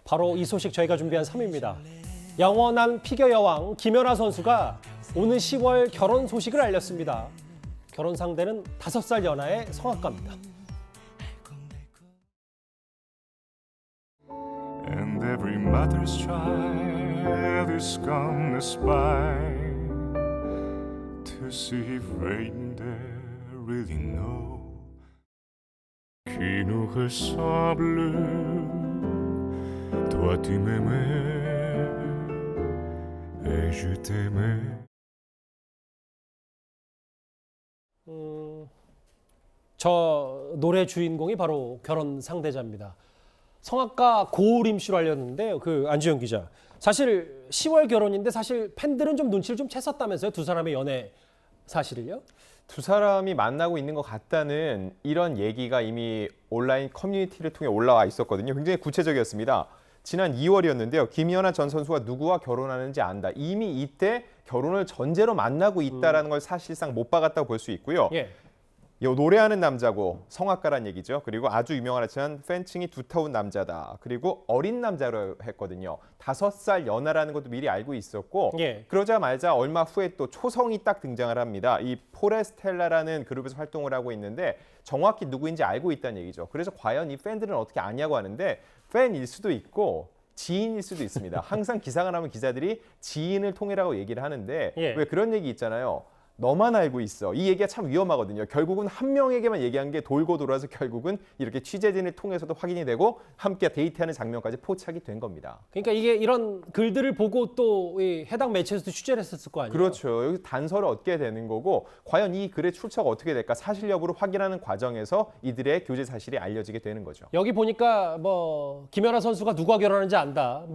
바로 이 소식 저희가 준비한 3위입니다. 영원한 피겨 여왕 김연아 선수가 오는 10월 결혼 소식을 알렸습니다. 결혼 상대는 5살 연하의 성악가입니다. And every mother's child is gonna spy to see if reindeer really know. Qui nous ressemble, toi tu m'aimais et je t'aimais. 저 노래 주인공이 바로 결혼 상대자입니다. 성악가 고우림 씨로 알렸는데요. 안지영 기자. 사실 10월 결혼인데 사실 팬들은 좀 눈치를 좀 챘었다면서요. 두 사람의 연애 사실을요? 두 사람이 만나고 있는 것 같다는 이런 얘기가 이미 온라인 커뮤니티를 통해 올라와 있었거든요. 굉장히 구체적이었습니다. 지난 2월이었는데요. 김연아 전 선수가 누구와 결혼하는지 안다. 이미 이때 결혼을 전제로 만나고 있다는 걸 사실상 못 박았다고 볼 수 있고요. 예. 노래하는 남자고 성악가란 얘기죠. 그리고 아주 유명하지만 팬층이 두터운 남자다. 그리고 어린 남자로 했거든요. 5살 연하라는 것도 미리 알고 있었고 예. 그러자마자 얼마 후에 또 초성이 딱 등장을 합니다. 이 포레스텔라라는 그룹에서 활동을 하고 있는데 정확히 누구인지 알고 있다는 얘기죠. 그래서 과연 이 팬들은 어떻게 아냐고 하는데 팬일 수도 있고 지인일 수도 있습니다. 항상 기사가 나면 기자들이 지인을 통해라고 얘기를 하는데 예. 왜 그런 얘기 있잖아요. 너만 알고 있어. 이 얘기가 참 위험하거든요. 결국은 한 명에게만 얘기한 게 돌고 돌아서 결국은 이렇게 취재진을 통해서도 확인이 되고 함께 데이트하는 장면까지 포착이 된 겁니다. 그러니까 이게 이런 글들을 보고 또 해당 매체에서도 취재를 했었을 거 아니에요? 그렇죠. 여기서 단서를 얻게 되는 거고 과연 이 글의 출처가 어떻게 될까 사실 여부를 확인하는 과정에서 이들의 교제 사실이 알려지게 되는 거죠. 여기 보니까 김연아 선수가 누가 결혼하는지 안다.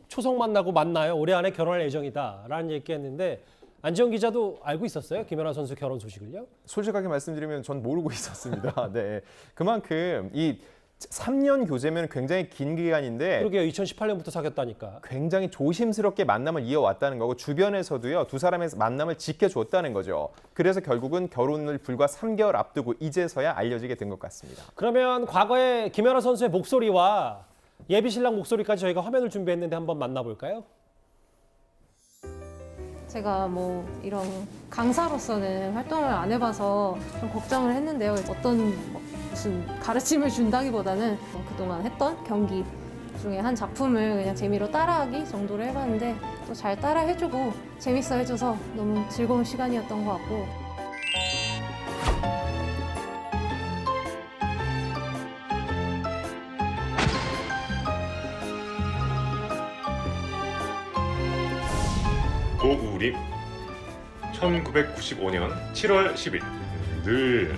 초성 만나고 만나요. 올해 안에 결혼할 예정이다라는 얘기했는데 안지영 기자도 알고 있었어요? 김연아 선수 결혼 소식을요? 솔직하게 말씀드리면 전 모르고 있었습니다. 네, 그만큼 이 3년 교제면 굉장히 긴 기간인데 그러게요. 2018년부터 사귀었다니까. 굉장히 조심스럽게 만남을 이어왔다는 거고 주변에서도요. 두 사람의 만남을 지켜줬다는 거죠. 그래서 결국은 결혼을 불과 3개월 앞두고 이제서야 알려지게 된 것 같습니다. 그러면 과거에 김연아 선수의 목소리와 예비 신랑 목소리까지 저희가 화면을 준비했는데 한번 만나볼까요? 제가 이런 강사로서는 활동을 안 해봐서 좀 걱정을 했는데요. 무슨 가르침을 준다기보다는 그동안 했던 경기 중에 한 작품을 그냥 재미로 따라하기 정도로 해봤는데 또 잘 따라 해주고 재밌어 해줘서 너무 즐거운 시간이었던 것 같고. 고우림 1995년 7월 10일 늘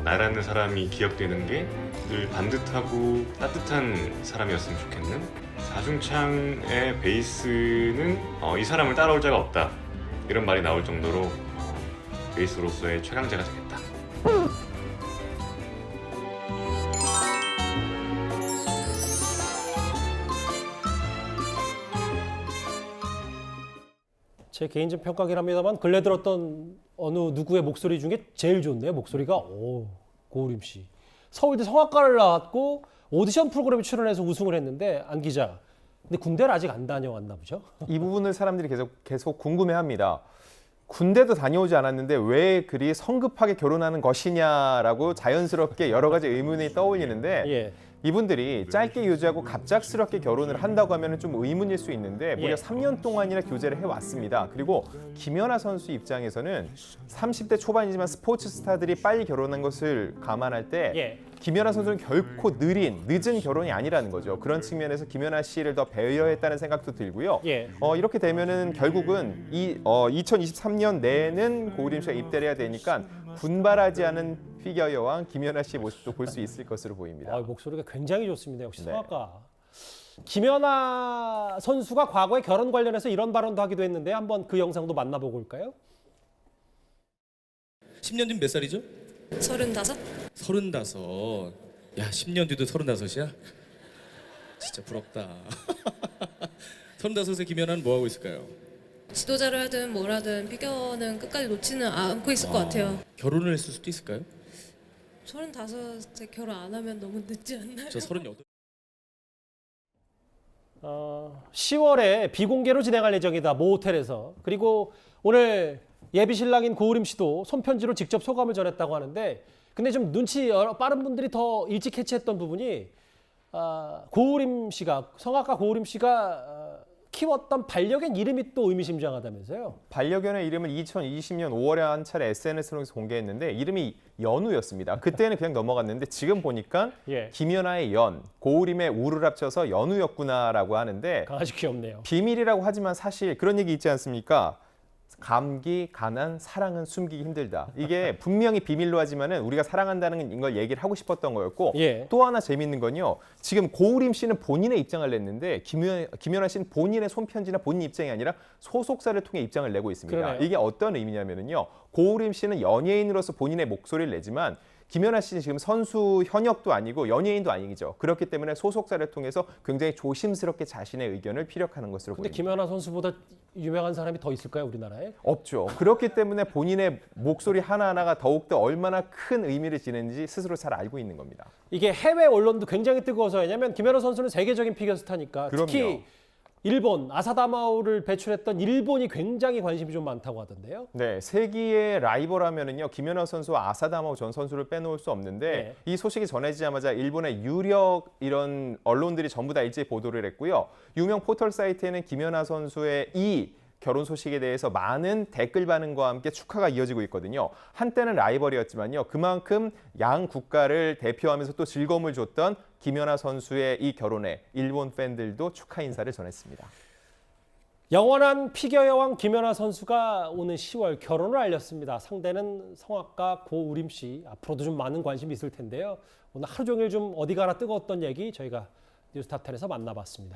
나라는 사람이 기억되는 게 늘 반듯하고 따뜻한 사람이었으면 좋겠는 사중창의 베이스는 이 사람을 따라올 자가 없다 이런 말이 나올 정도로 베이스로서의 최강자가 되겠다. 제 개인적 평가긴 합니다만 근래 들었던 어느 누구의 목소리 중에 제일 좋네요. 목소리가 고우림 씨. 서울대 성악과를 나왔고 오디션 프로그램에 출연해서 우승을 했는데 안 기자. 근데 군대를 아직 안 다녀왔나 보죠? 이 부분을 사람들이 계속 궁금해합니다. 군대도 다녀오지 않았는데 왜 그리 성급하게 결혼하는 것이냐라고 자연스럽게 여러 가지 의문이 떠올리는데 예. 이분들이 짧게 유지하고 갑작스럽게 결혼을 한다고 하면 좀 의문일 수 있는데 무려 예. 3년 동안이나 교제를 해왔습니다. 그리고 김연아 선수 입장에서는 30대 초반이지만 스포츠 스타들이 빨리 결혼한 것을 감안할 때 예. 김연아 선수는 결코 늦은 결혼이 아니라는 거죠. 그런 측면에서 김연아 씨를 더 배려했다는 생각도 들고요. 예. 이렇게 되면은 결국은 2023년 내에는 고우림 씨가 입대를 해야 되니까 분발하지 않은 피겨 여왕 김연아 씨의 모습도 볼 수 있을 것으로 보입니다. 목소리가 굉장히 좋습니다. 역시 네. 성악가. 김연아 선수가 과거에 결혼 관련해서 이런 발언도 하기도 했는데 한번 그 영상도 만나보고 올까요? 10년 뒤면 몇 살이죠? 35? 35. 야, 10년 뒤도 35이야? 진짜 부럽다. 35세 김연아는 뭐 하고 있을까요? 지도자를 하든 뭘 하든 피겨는 끝까지 놓지는 않고 있을 것 같아요. 결혼을 했을 수도 있을까요? 35세 결혼 안 하면 너무 늦지 않나요? 저 38. 10월에 비공개로 진행할 예정이다. 모 호텔에서. 그리고 오늘 예비 신랑인 고우림 씨도 손편지로 직접 소감을 전했다고 하는데 근데 좀 눈치 빠른 분들이 더 일찍 캐치했던 부분이 고우림 씨가 성악가 고우림 씨가 키웠던 반려견 이름이 또 의미심장하다면서요. 반려견의 이름을 2020년 5월에 한 차례 SNS를 통해서 공개했는데 이름이 연우였습니다. 그때는 그냥 넘어갔는데 지금 보니까 예. 김연아의 연, 고우림의 우를 합쳐서 연우였구나라고 하는데 강아지 귀엽네요. 비밀이라고 하지만 사실 그런 얘기 있지 않습니까? 감기, 가난, 사랑은 숨기기 힘들다. 이게 분명히 비밀로 하지만은 우리가 사랑한다는 걸 얘기를 하고 싶었던 거였고 예. 또 하나 재밌는 건요. 지금 고우림 씨는 본인의 입장을 냈는데 김연아 씨는 본인의 손편지나 본인 입장이 아니라 소속사를 통해 입장을 내고 있습니다. 그러네요. 이게 어떤 의미냐면요. 고우림 씨는 연예인으로서 본인의 목소리를 내지만 김연아 씨는 지금 선수 현역도 아니고 연예인도 아니죠. 그렇기 때문에 소속사를 통해서 굉장히 조심스럽게 자신의 의견을 피력하는 것으로 근데 보입니다. 김연아 선수보다 유명한 사람이 더 있을까요, 우리나라에? 없죠. 그렇기 때문에 본인의 목소리 하나하나가 더욱더 얼마나 큰 의미를 지는지 스스로 잘 알고 있는 겁니다. 이게 해외 언론도 굉장히 뜨거워서 왜냐면 김연아 선수는 세계적인 피겨스타니까 그럼요. 특히 일본 아사다마오를 배출했던 일본이 굉장히 관심이 좀 많다고 하던데요. 네, 세기의 라이벌 하면은요. 김연아 선수와 아사다마오 전 선수를 빼놓을 수 없는데 이 소식이 전해지자마자 일본의 유력 이런 언론들이 전부 다 일제히 보도를 했고요. 유명 포털 사이트에는 김연아 선수의 이 결혼 소식에 대해서 많은 댓글 반응과 함께 축하가 이어지고 있거든요. 한때는 라이벌이었지만요. 그만큼 양 국가를 대표하면서 또 즐거움을 줬던 김연아 선수의 이 결혼에 일본 팬들도 축하 인사를 전했습니다. 영원한 피겨 여왕 김연아 선수가 오는 10월 결혼을 알렸습니다. 상대는 성악가 고우림 씨. 앞으로도 좀 많은 관심이 있을 텐데요. 오늘 하루 종일 좀 어디 가나 뜨거웠던 얘기 저희가 뉴스탑10에서 만나봤습니다.